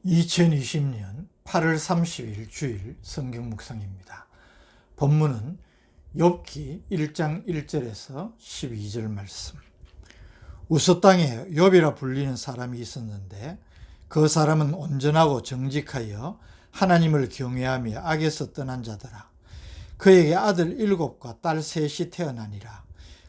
2020년 8월 30일 주일 성경 묵상입니다. 본문은 욥기 1장 1절에서 12절 말씀. 우스 땅에 욥이라 불리는 사람이 있었는데 그 사람은 온전하고 정직하여 하나님을 경외하며 악에서 떠난 자더라. 그에게 아들 7과 딸 3이 태어나니라.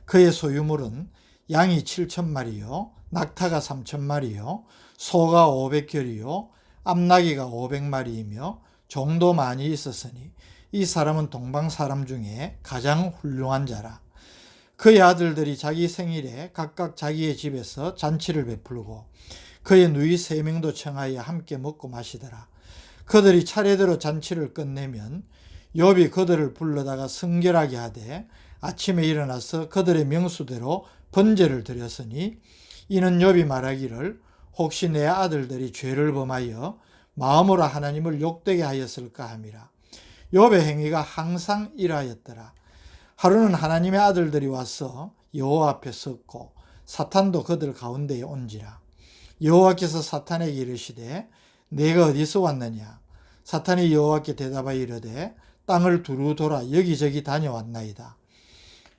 그의 소유물은 양이 7,000마리요 낙타가 3,000마리요 소가 500결이요 암나귀가 500마리이며 종도 많이 있었으니 이 사람은 동방 사람 중에 가장 훌륭한 자라. 그의 아들들이 자기 생일에 각각 자기의 집에서 잔치를 베풀고 그의 누이 3명도 청하여 함께 먹고 마시더라. 그들이 차례대로 잔치를 끝내면 욥이 그들을 불러다가 성결하게 하되 아침에 일어나서 그들의 명수대로 번제를 드렸으니 이는 욥이 말하기를 혹시 내 아들들이 죄를 범하여 마음으로 하나님을 욕되게 하였을까 함이라. 욥의 행위가 항상 이러하였더라. 하루는 하나님의 아들들이 와서 여호와 앞에 섰고 사탄도 그들 가운데에 온지라. 여호와께서 사탄에게 이르시되 내가 어디서 왔느냐. 사탄이 여호와께 대답하여 이르되 땅을 두루 돌아 여기저기 다녀왔나이다.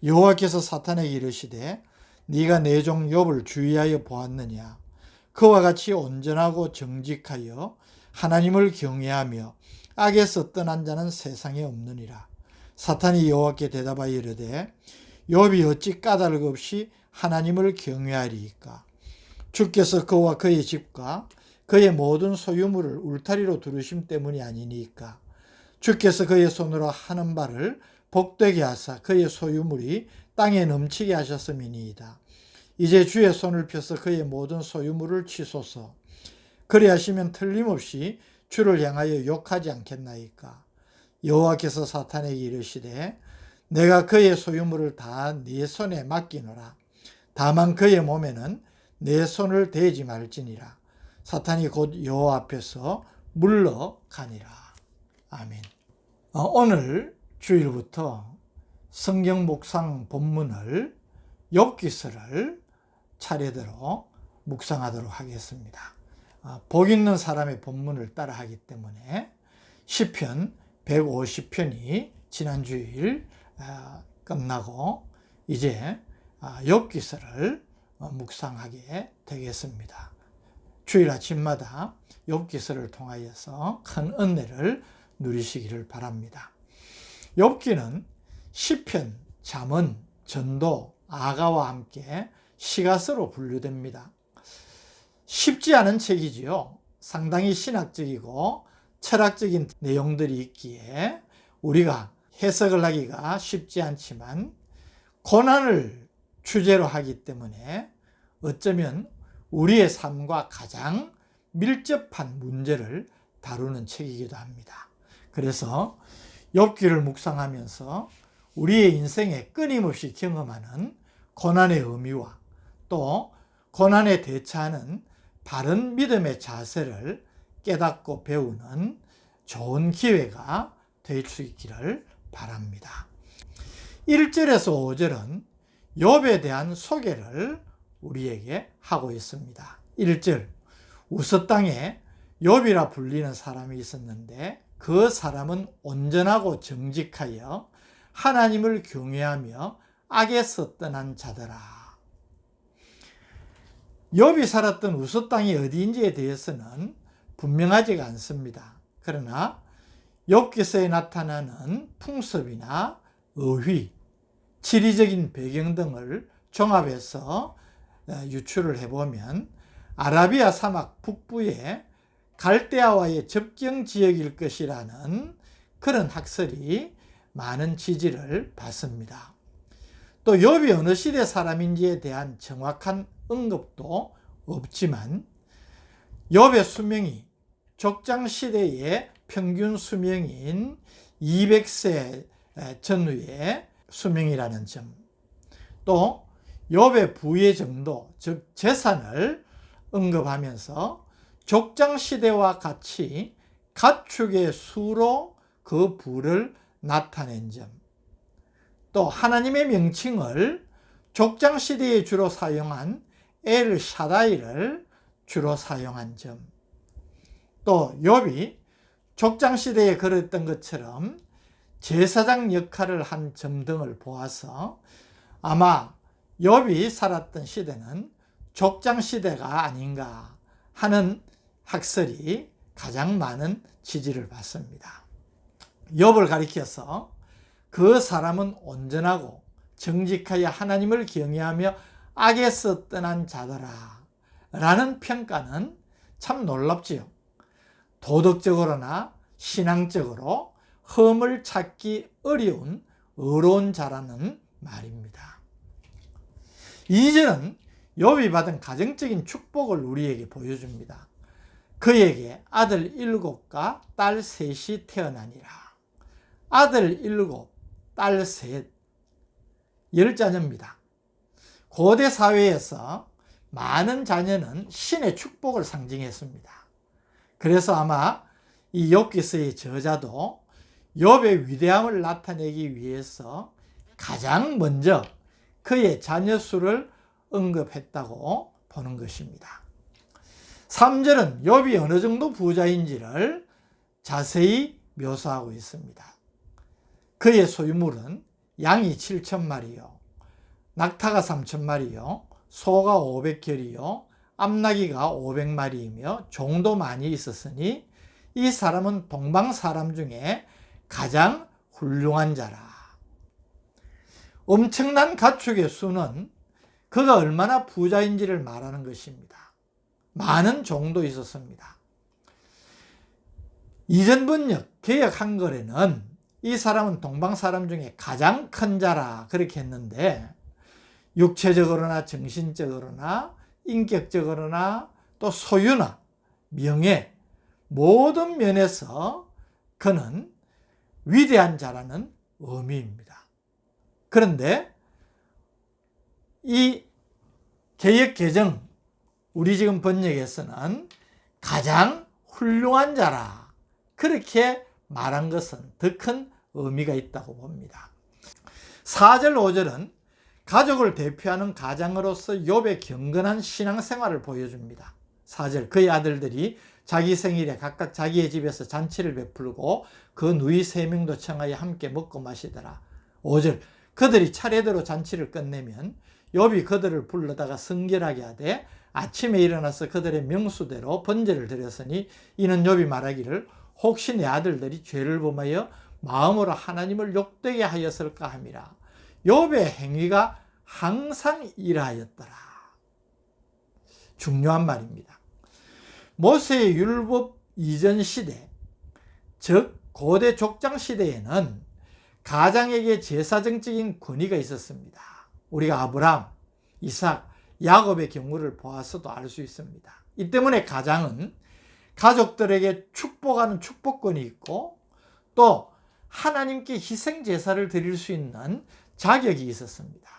여호와께서 사탄에게 이르시되 네가 내 종 욥을 주의하여 보았느냐. 그와 같이 온전하고 정직하여 하나님을 경외하며 악에서 떠난 자는 세상에 없느니라. 사탄이 여호와께 대답하여 이르되 욥이 어찌 까닭 없이 하나님을 경외하리이까. 주께서 그와 그의 집과 그의 모든 소유물을 울타리로 두르심 때문이 아니니까. 주께서 그의 손으로 하는 바를 복되게 하사 그의 소유물이 땅에 넘치게 하셨음이니이다. 이제 주의 손을 펴서 그의 모든 소유물을 치소서. 그리하시면 틀림없이 주를 향하여 욕하지 않겠나이까. 여호와께서 사탄에게 이르시되 내가 그의 소유물을 다 네 손에 맡기노라. 다만 그의 몸에는 내 손을 대지 말지니라. 사탄이 곧 여호와 앞에서 물러가니라. 아멘. 오늘 주일부터 성경 묵상 본문을 욥기서를 차례대로 묵상하도록 하겠습니다. 복 있는 사람의 본문을 따라하기 때문에 시편 150편이 지난 주일 끝나고 이제 욥기서를 묵상하게 되겠습니다. 주일 아침마다 욥기서를 통하여서 큰 은혜를 누리시기를 바랍니다. 욥기는 시편, 잠언, 전도, 아가와 함께 시가서로 분류됩니다. 쉽지 않은 책이지요. 상당히 신학적이고 철학적인 내용들이 있기에 우리가 해석을 하기가 쉽지 않지만 고난을 주제로 하기 때문에 어쩌면 우리의 삶과 가장 밀접한 문제를 다루는 책이기도 합니다. 그래서 욥기를 묵상하면서 우리의 인생에 끊임없이 경험하는 고난의 의미와 또 고난에 대처하는 바른 믿음의 자세를 깨닫고 배우는 좋은 기회가 될 수 있기를 바랍니다. 1절에서 5절은 욥에 대한 소개를 우리에게 하고 있습니다. 1절, 우스 땅에 욥이라 불리는 사람이 있었는데 그 사람은 온전하고 정직하여 하나님을 경외하며 악에서 떠난 자더라. 욥이 살았던 우스 땅이 어디인지에 대해서는 분명하지가 않습니다. 그러나 욥기서에 나타나는 풍습이나 의휘, 지리적인 배경 등을 종합해서 유추를 해보면 아라비아 사막 북부의 갈대아와의 접경 지역일 것이라는 그런 학설이 많은 지지를 받습니다. 또 욥이 어느 시대 사람인지에 대한 정확한 언급도 없지만 욥의 수명이 족장 시대의 평균 수명인 200세 전후의 수명이라는 점, 또 욥의 부의 정도, 즉 재산을 언급하면서 족장 시대와 같이 가축의 수로 그 부를 나타낸 점, 또 하나님의 명칭을 족장 시대에 주로 사용한 엘 샤다이를 주로 사용한 점, 또 욥이 족장시대에 그랬던 것처럼 제사장 역할을 한 점 등을 보아서 아마 욥이 살았던 시대는 족장시대가 아닌가 하는 학설이 가장 많은 지지를 받습니다. 욥을 가리켜서 그 사람은 온전하고 정직하여 하나님을 경외하며 악에서 떠난 자더라 라는 평가는 참 놀랍지요. 도덕적으로나 신앙적으로 흠을 찾기 어려운 의로운 자라는 말입니다. 2절은 욥이 받은 가정적인 축복을 우리에게 보여줍니다. 그에게 아들 7과 딸 3이 태어나니라. 아들 7, 딸 3, 10자녀입니다. 고대 사회에서 많은 자녀는 신의 축복을 상징했습니다. 그래서 아마 이 욥기서의 저자도 욥의 위대함을 나타내기 위해서 가장 먼저 그의 자녀 수를 언급했다고 보는 것입니다. 3절은 욥이 어느 정도 부자인지를 자세히 묘사하고 있습니다. 그의 소유물은 양이 7,000마리요, 낙타가 3,000마리요, 소가 500결이요, 암나귀가 500마리이며 종도 많이 있었으니 이 사람은 동방 사람 중에 가장 훌륭한 자라. 엄청난 가축의 수는 그가 얼마나 부자인지를 말하는 것입니다. 많은 종도 있었습니다. 이전 번역 개역 한글에는 이 사람은 동방 사람 중에 가장 큰 자라 그렇게 했는데, 육체적으로나 정신적으로나 인격적으로나 또 소유나 명예 모든 면에서 그는 위대한 자라는 의미입니다. 그런데 이 개역 개정 우리 지금 번역에서는 가장 훌륭한 자라 그렇게 말한 것은 더 큰 의미가 있다고 봅니다. 4절 5절은 가족을 대표하는 가장으로서 욥의 경건한 신앙생활을 보여줍니다. 4절 그의 아들들이 자기 생일에 각각 자기의 집에서 잔치를 베풀고 그 누이 3명도 청하여 함께 먹고 마시더라. 5절 그들이 차례대로 잔치를 끝내면 욥이 그들을 불러다가 성결하게 하되 아침에 일어나서 그들의 명수대로 번제를 드렸으니 이는 욥이 말하기를 혹시 내 아들들이 죄를 범하여 마음으로 하나님을 욕되게 하였을까 함이라. 욥의 행위가 항상 이러하였더라. 중요한 말입니다. 모세의 율법 이전 시대, 즉 고대 족장 시대에는 가장에게 제사정적인 권위가 있었습니다. 우리가 아브라함, 이삭, 야곱의 경우를 보아서도 알 수 있습니다. 이 때문에 가장은 가족들에게 축복하는 축복권이 있고 또 하나님께 희생 제사를 드릴 수 있는 자격이 있었습니다.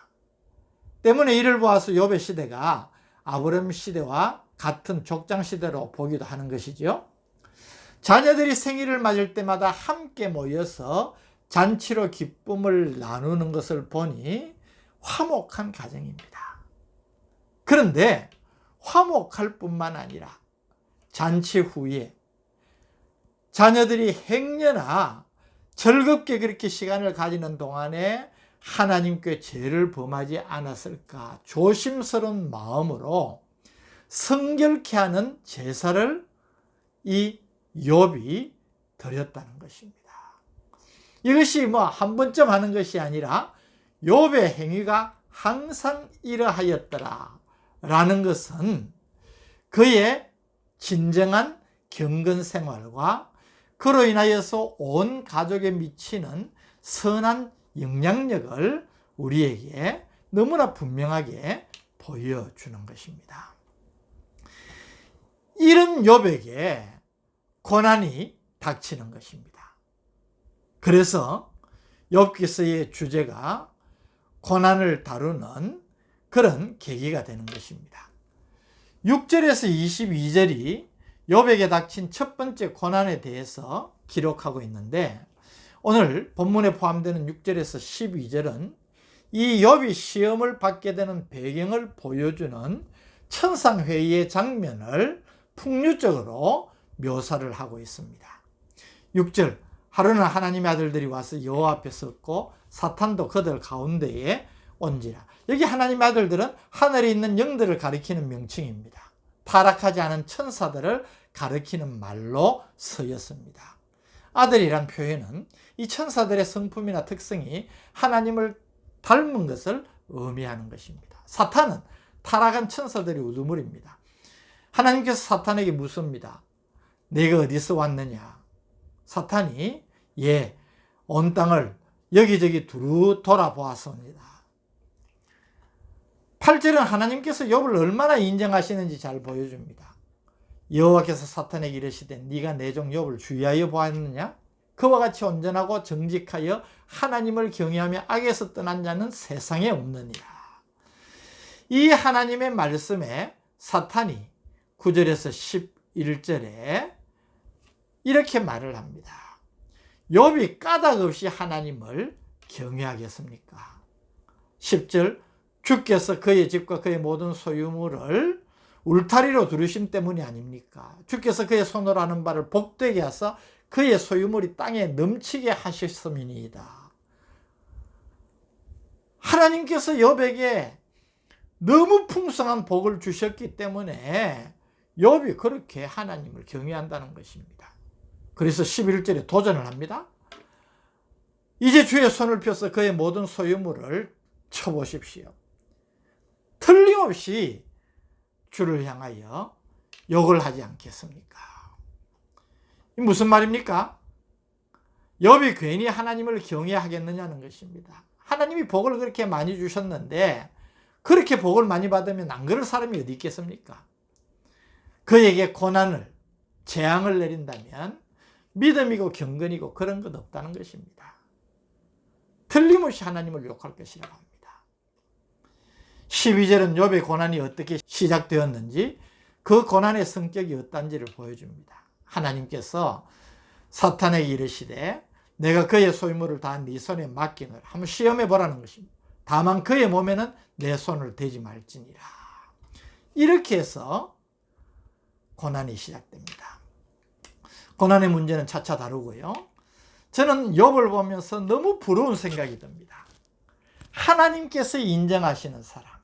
때문에 이를 보아서 욥의 시대가 아브라함 시대와 같은 족장 시대로 보기도 하는 것이죠. 자녀들이 생일을 맞을 때마다 함께 모여서 잔치로 기쁨을 나누는 것을 보니 화목한 가정입니다. 그런데 화목할 뿐만 아니라 잔치 후에 자녀들이 행여나 즐겁게 그렇게 시간을 가지는 동안에 하나님께 죄를 범하지 않았을까 조심스러운 마음으로 성결케 하는 제사를 이 욥이 드렸다는 것입니다. 이것이 한 번쯤 하는 것이 아니라 욥의 행위가 항상 이러하였더라 라는 것은 그의 진정한 경건 생활과 그로 인하여서 온 가족에 미치는 선한 영향력을 우리에게 너무나 분명하게 보여주는 것입니다. 이런 욥에게 고난이 닥치는 것입니다. 그래서 욥기서의 주제가 고난을 다루는 그런 계기가 되는 것입니다. 6절에서 22절이 욥에게 닥친 첫 번째 고난에 대해서 기록하고 있는데, 오늘 본문에 포함되는 6절에서 12절은 이 욥이 시험을 받게 되는 배경을 보여주는 천상회의의 장면을 풍류적으로 묘사를 하고 있습니다. 6절, 하루는 하나님의 아들들이 와서 여호와 앞에 섰고 사탄도 그들 가운데에 온지라. 여기 하나님의 아들들은 하늘에 있는 영들을 가리키는 명칭입니다. 타락하지 않은 천사들을 가리키는 말로 쓰였습니다. 아들이란 표현은 이 천사들의 성품이나 특성이 하나님을 닮은 것을 의미하는 것입니다. 사탄은 타락한 천사들의 우두머리입니다. 하나님께서 사탄에게 묻습니다. 내가 어디서 왔느냐? 사탄이 온 땅을 여기저기 두루 돌아보았습니다. 8절은 하나님께서 욥을 얼마나 인정하시는지 잘 보여줍니다. 여호와께서 사탄에게 이르시되 네가 내 종 욥을 주의하여 보았느냐? 그와 같이 온전하고 정직하여 하나님을 경외하며 악에서 떠난 자는 세상에 없느니라. 이 하나님의 말씀에 사탄이 9절에서 11절에 이렇게 말을 합니다. 욥이 까닭 없이 하나님을 경외하겠습니까? 10절, 주께서 그의 집과 그의 모든 소유물을 울타리로 두르심 때문이 아닙니까? 주께서 그의 손으로 하는 바를 복되게 하사 그의 소유물이 땅에 넘치게 하셨음이니이다. 하나님께서 욥에게 너무 풍성한 복을 주셨기 때문에 욥이 그렇게 하나님을 경외한다는 것입니다. 그래서 11절에 도전을 합니다. 이제 주의 손을 펴서 그의 모든 소유물을 쳐보십시오. 틀림없이 주를 향하여 욕을 하지 않겠습니까? 이 무슨 말입니까? 욥이 괜히 하나님을 경외하겠느냐는 것입니다. 하나님이 복을 그렇게 많이 주셨는데 그렇게 복을 많이 받으면 안 그럴 사람이 어디 있겠습니까? 그에게 고난을, 재앙을 내린다면 믿음이고 경건이고 그런 것 없다는 것입니다. 틀림없이 하나님을 욕할 것이라고 합니다. 12절은 욥의 고난이 어떻게 시작되었는지 그 고난의 성격이 어떤지를 보여줍니다. 하나님께서 사탄에게 이르시되 내가 그의 소유물을 다 네 손에 맡기노라. 한번 시험해 보라는 것입니다. 다만 그의 몸에는 내 손을 대지 말지니라. 이렇게 해서 고난이 시작됩니다. 고난의 문제는 차차 다루고요. 저는 욥을 보면서 너무 부러운 생각이 듭니다. 하나님께서 인정하시는 사람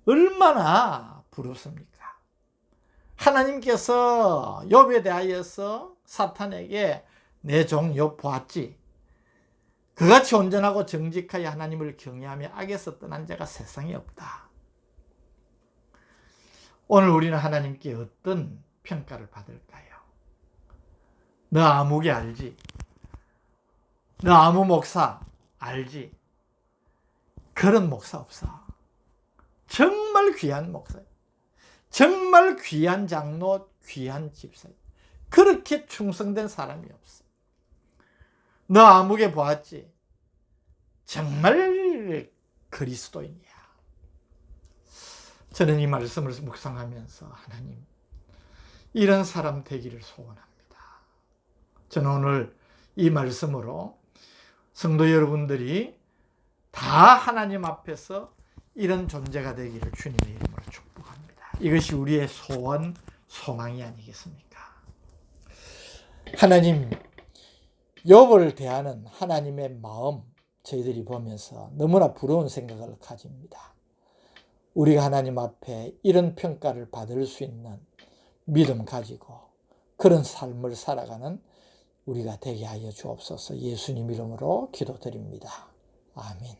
얼마나 부럽습니까? 하나님께서 욥에 대하여서 사탄에게 내 종 욥 보았지? 그같이 온전하고 정직하여 하나님을 경외하며 악에서 떠난 자가 세상에 없다. 오늘 우리는 하나님께 어떤 평가를 받을까요? 너 아무개 알지? 너 아무 목사 알지? 그런 목사 없어. 정말 귀한 목사, 정말 귀한 장로, 귀한 집사, 그렇게 충성된 사람이 없어. 너 아무개 보았지? 정말 그리스도인이야. 저는 이 말씀을 묵상하면서 하나님, 이런 사람 되기를 소원합니다. 저는 오늘 이 말씀으로 성도 여러분들이 다 하나님 앞에서 이런 존재가 되기를 주님의 이름으로 축복합니다. 이것이 우리의 소원, 소망이 아니겠습니까? 하나님, 욥을 대하는 하나님의 마음 저희들이 보면서 너무나 부러운 생각을 가집니다. 우리가 하나님 앞에 이런 평가를 받을 수 있는 믿음 가지고 그런 삶을 살아가는 우리가 되게 하여 주옵소서. 예수님 이름으로 기도드립니다. 아멘.